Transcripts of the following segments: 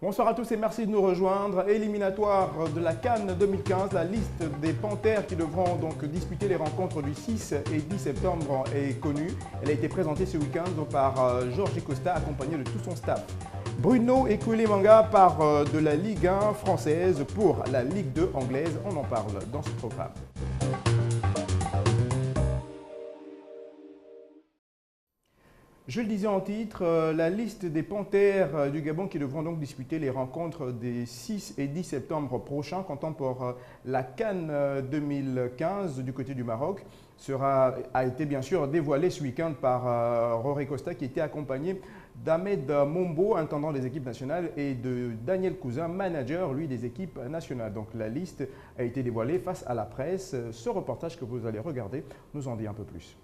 Bonsoir à tous et merci de nous rejoindre. Éliminatoire de la CAN 2015, la liste des Panthères qui devront donc disputer les rencontres du 6 et 10 septembre est connue. Elle a été présentée ce week-end par Jorge Costa accompagné de tout son staff. Bruno Ekouélémanga part de la Ligue 1 française pour la Ligue 2 anglaise. On en parle dans ce programme. Je le disais en titre, la liste des Panthères du Gabon qui devront donc disputer les rencontres des 6 et 10 septembre prochains, comptant pour la CAN 2015 du côté du Maroc, a été bien sûr dévoilée ce week-end par Jorge Costa qui était accompagné d'Ahmed Mombo, intendant des équipes nationales, et de Daniel Cousin, manager, lui, des équipes nationales. Donc la liste a été dévoilée face à la presse. Ce reportage que vous allez regarder nous en dit un peu plus.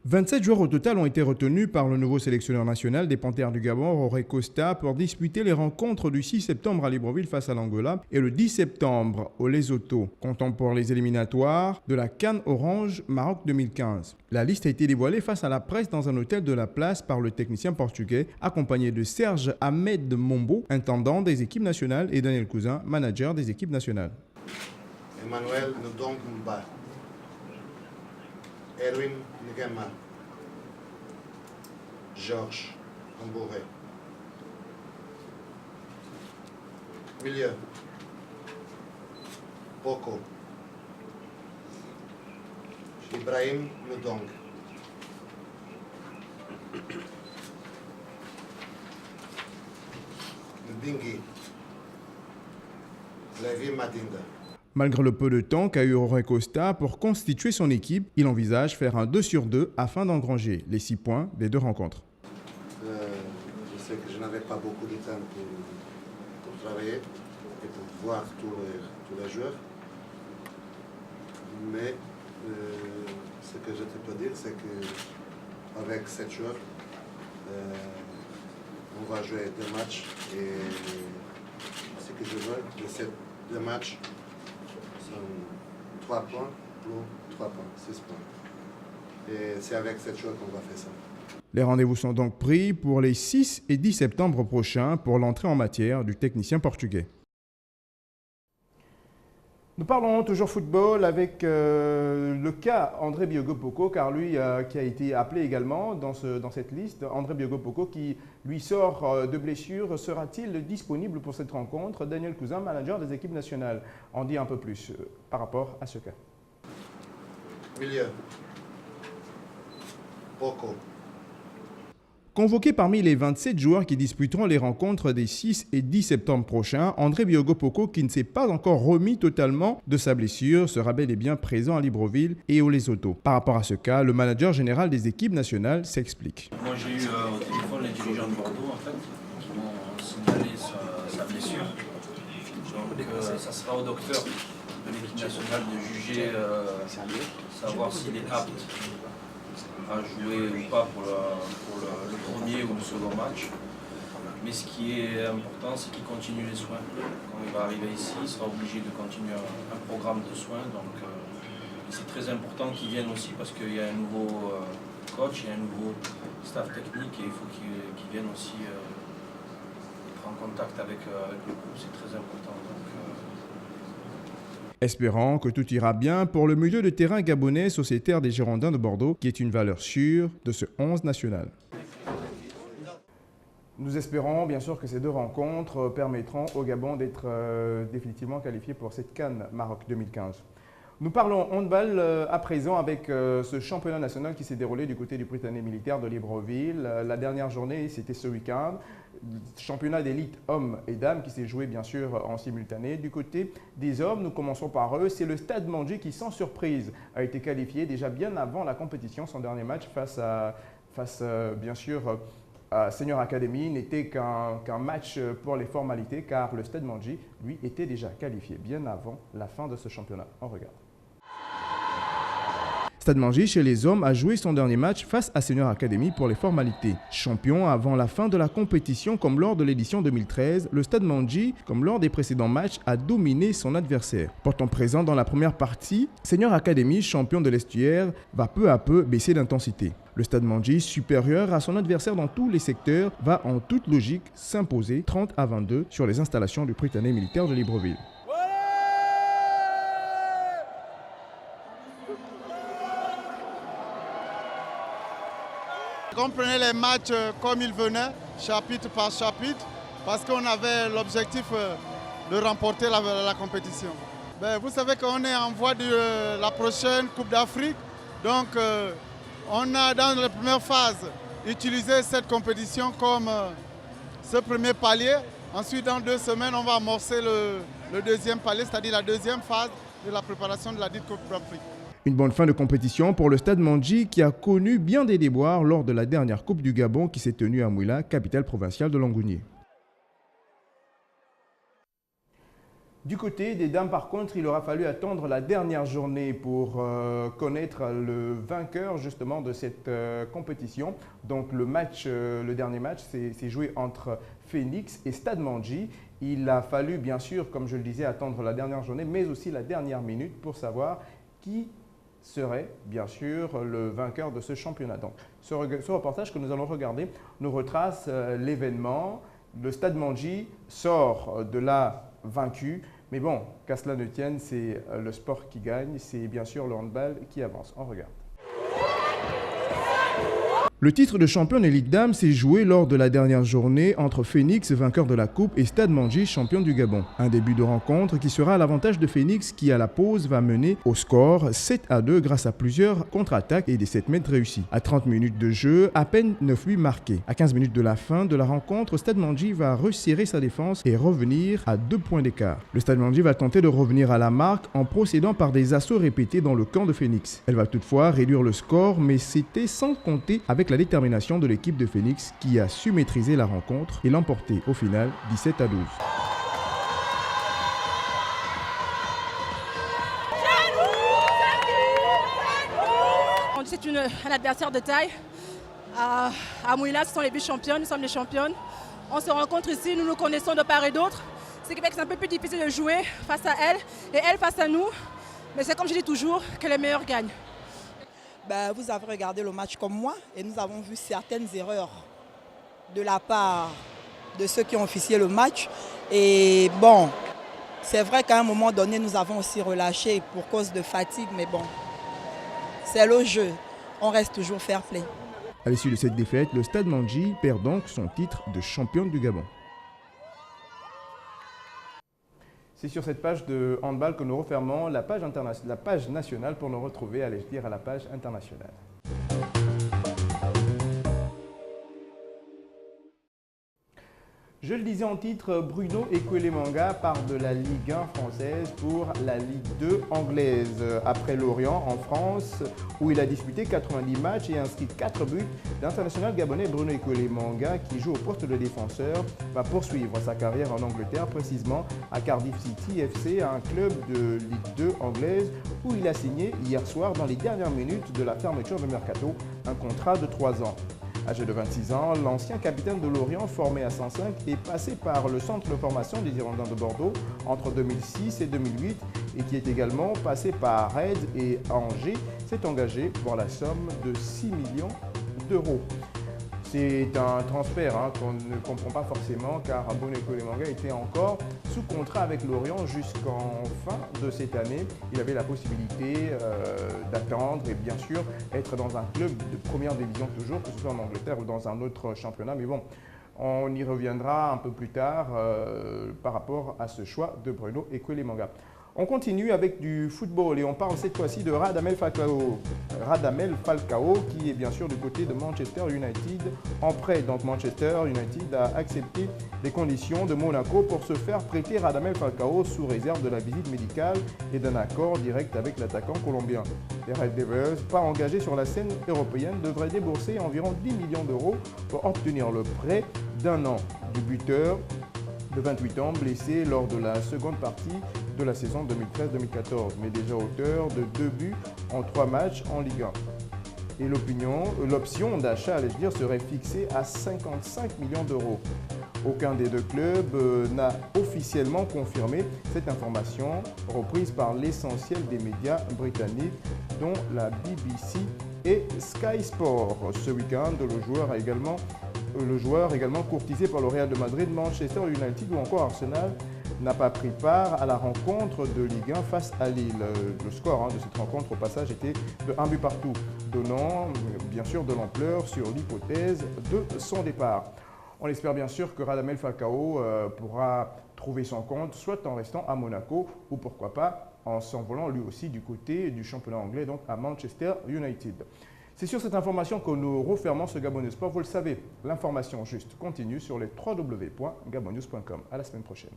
27 joueurs au total ont été retenus par le nouveau sélectionneur national des Panthères du Gabon, Jorge Costa, pour disputer les rencontres du 6 septembre à Libreville face à l'Angola et le 10 septembre au Lesotho, comptant pour les éliminatoires de la CAN Orange Maroc 2015. La liste a été dévoilée face à la presse dans un hôtel de la place par le technicien portugais, accompagné de Serge Ahmed Mombo, intendant des équipes nationales, et Daniel Cousin, manager des équipes nationales. Emmanuel Ndong Mba, Erwin Ngema, Georges Ambouré. Milieu, Boko, Ibrahim Ndong. Ndingi, Levi Madinda. Malgré le peu de temps qu'a eu Jorge Costa pour constituer son équipe, il envisage faire un 2 sur 2 afin d'engranger les 6 points des deux rencontres. Je sais que je n'avais pas beaucoup de temps pour travailler et pour voir tous les joueurs. Mais ce que je te peux dire, c'est qu'avec 7 joueurs, on va jouer 2 matchs. Et ce que je veux de ces 2 matchs, 3 points, plus 3 points, 6 points. Et c'est avec cette chose qu'on va faire ça. Les rendez-vous sont donc pris pour les 6 et 10 septembre prochains pour l'entrée en matière du technicien portugais. Nous parlons toujours football avec le cas André Biogo Poko, car lui qui a été appelé également dans cette liste. André Biogo Poko qui lui sort de blessure, sera-t-il disponible pour cette rencontre? Daniel Cousin, manager des équipes nationales, en dit un peu plus par rapport à ce cas. Milieu, Poko. Convoqué parmi les 27 joueurs qui disputeront les rencontres des 6 et 10 septembre prochains, André Biogo Poko, qui ne s'est pas encore remis totalement de sa blessure, sera bel et bien présent à Libreville et au Lesotho. Par rapport à ce cas, le manager général des équipes nationales s'explique. Moi j'ai eu au téléphone les dirigeants de Bordeaux en fait, qui m'ont signalé sa blessure. Donc ça sera au docteur de l'équipe nationale de juger, savoir s'il est apte à jouer ou pas pour le premier ou le second match. Mais ce qui est important, c'est qu'il continue les soins. Quand il va arriver ici, il sera obligé de continuer un programme de soins. Donc c'est très important qu'il vienne aussi parce qu'il y a un nouveau coach, il y a un nouveau staff technique et il faut qu'il vienne aussi être en contact avec le groupe. C'est très important. Espérant que tout ira bien pour le milieu de terrain gabonais sociétaire des Girondins de Bordeaux, qui est une valeur sûre de ce 11 national. Nous espérons bien sûr que ces deux rencontres permettront au Gabon d'être définitivement qualifié pour cette CAN Maroc 2015. Nous parlons handball à présent avec ce championnat national qui s'est déroulé du côté du Prytanée militaire de Libreville. La dernière journée, c'était ce week-end. Championnat d'élite hommes et dames qui s'est joué bien sûr en simultané. Du côté des hommes, nous commençons par eux. C'est le Stade Mandji qui, sans surprise, a été qualifié déjà bien avant la compétition. Son dernier match face bien sûr à Senior Academy n'était qu'un match pour les formalités car le Stade Mandji, lui, était déjà qualifié bien avant la fin de ce championnat. On regarde. Stade Manji, chez les hommes, a joué son dernier match face à Senior Academy pour les formalités. Champion avant la fin de la compétition comme lors de l'édition 2013, le Stade Manji, comme lors des précédents matchs, a dominé son adversaire. Pourtant présent dans la première partie, Senior Academy, champion de l'estuaire, va peu à peu baisser d'intensité. Le Stade Manji, supérieur à son adversaire dans tous les secteurs, va en toute logique s'imposer 30-22 sur les installations du Prytanée militaire de Libreville. On prenait les matchs comme ils venaient, chapitre par chapitre, parce qu'on avait l'objectif de remporter la compétition. Vous savez qu'on est en voie de la prochaine Coupe d'Afrique, donc on a dans la première phase utilisé cette compétition comme ce premier palier. Ensuite, dans 2 semaines, on va amorcer le deuxième palier, c'est-à-dire la deuxième phase de la préparation de la dite Coupe d'Afrique. Une bonne fin de compétition pour le Stade Manji qui a connu bien des déboires lors de la dernière Coupe du Gabon qui s'est tenue à Mouila, capitale provinciale de Langounier. Du côté des dames, par contre, il aura fallu attendre la dernière journée pour connaître le vainqueur justement de cette compétition. Donc le dernier match s'est joué entre Phoenix et Stade Manji. Il a fallu bien sûr, comme je le disais, attendre la dernière journée, mais aussi la dernière minute pour savoir qui serait bien sûr le vainqueur de ce championnat. Donc, ce reportage que nous allons regarder nous retrace l'événement. Le Stade Manji sort de là vaincu, mais bon, qu'à cela ne tienne, c'est le sport qui gagne, c'est bien sûr le handball qui avance. On regarde. Le titre de champion de Ligue Dames s'est joué lors de la dernière journée entre Phoenix, vainqueur de la Coupe, et Stade Manji, champion du Gabon. Un début de rencontre qui sera à l'avantage de Phoenix qui, à la pause, va mener au score 7-2 grâce à plusieurs contre-attaques et des 7 mètres réussis. À 30 minutes de jeu, à peine 9 buts marqués. À 15 minutes de la fin de la rencontre, Stade Manji va resserrer sa défense et revenir à 2 points d'écart. Le Stade Manji va tenter de revenir à la marque en procédant par des assauts répétés dans le camp de Phoenix. Elle va toutefois réduire le score, mais c'était sans compter avec la détermination de l'équipe de Phoenix qui a su maîtriser la rencontre et l'emporter au final 17-12. C'est un adversaire de taille. À Mouila, ce sont les vice-championnes, nous sommes les championnes. On se rencontre ici, nous nous connaissons de part et d'autre. Ce qui fait que c'est un peu plus difficile de jouer face à elle et elle face à nous. Mais c'est comme je dis toujours, que les meilleurs gagnent. Vous avez regardé le match comme moi et nous avons vu certaines erreurs de la part de ceux qui ont officié le match. Et bon, c'est vrai qu'à un moment donné, nous avons aussi relâché pour cause de fatigue, mais bon, c'est le jeu. On reste toujours fair play. À l'issue de cette défaite, le Stade Manji perd donc son titre de championne du Gabon. C'est sur cette page de handball que nous refermons la page nationale pour nous retrouver, allez-je dire, à la page internationale. Je le disais en titre, Bruno Ekwelemanga part de la Ligue 1 française pour la Ligue 2 anglaise. Après Lorient en France, où il a disputé 90 matchs et inscrit 4 buts, l'international gabonais Bruno Ekwelemanga, qui joue au poste de défenseur, va poursuivre sa carrière en Angleterre, précisément à Cardiff City FC, un club de Ligue 2 anglaise, où il a signé hier soir, dans les dernières minutes de la fermeture de Mercato, un contrat de 3 ans. Âgé de 26 ans, l'ancien capitaine de Lorient, formé à 105, est passé par le centre de formation des Girondins de Bordeaux entre 2006 et 2008 et qui est également passé par Rennes et Angers, s'est engagé pour la somme de 6 millions d'euros. C'est un transfert qu'on ne comprend pas forcément car Bruno Ekwelemanga était encore sous contrat avec Lorient jusqu'en fin de cette année. Il avait la possibilité d'attendre et bien sûr être dans un club de première division toujours, que ce soit en Angleterre ou dans un autre championnat. Mais bon, on y reviendra un peu plus tard par rapport à ce choix de Bruno Ekwelemanga. On continue avec du football et on parle cette fois-ci de Radamel Falcao. Radamel Falcao qui est bien sûr du côté de Manchester United en prêt. Donc Manchester United a accepté les conditions de Monaco pour se faire prêter Radamel Falcao sous réserve de la visite médicale et d'un accord direct avec l'attaquant colombien. Les Red Devils, pas engagés sur la scène européenne, devraient débourser environ 10 millions d'euros pour obtenir le prêt d'1 an du buteur de 28 ans blessé lors de la seconde partie de la saison 2013-2014, mais déjà auteur de 2 buts en 3 matchs en Ligue 1. Et l'option d'achat, allais-je dire, serait fixée à 55 millions d'euros. Aucun des deux clubs n'a officiellement confirmé cette information, reprise par l'essentiel des médias britanniques, dont la BBC et Sky Sport. Ce week-end, le joueur également courtisé par le Real de Madrid, Manchester United ou encore Arsenal n'a pas pris part à la rencontre de Ligue 1 face à Lille. Le score de cette rencontre, au passage, était de 1 but partout, donnant bien sûr de l'ampleur sur l'hypothèse de son départ. On espère bien sûr que Radamel Falcao pourra trouver son compte, soit en restant à Monaco ou pourquoi pas en s'envolant lui aussi du côté du championnat anglais, donc à Manchester United. C'est sur cette information que nous refermons ce Gabon Sport. Vous le savez, l'information juste continue sur les www.gabonnews.com. À la semaine prochaine.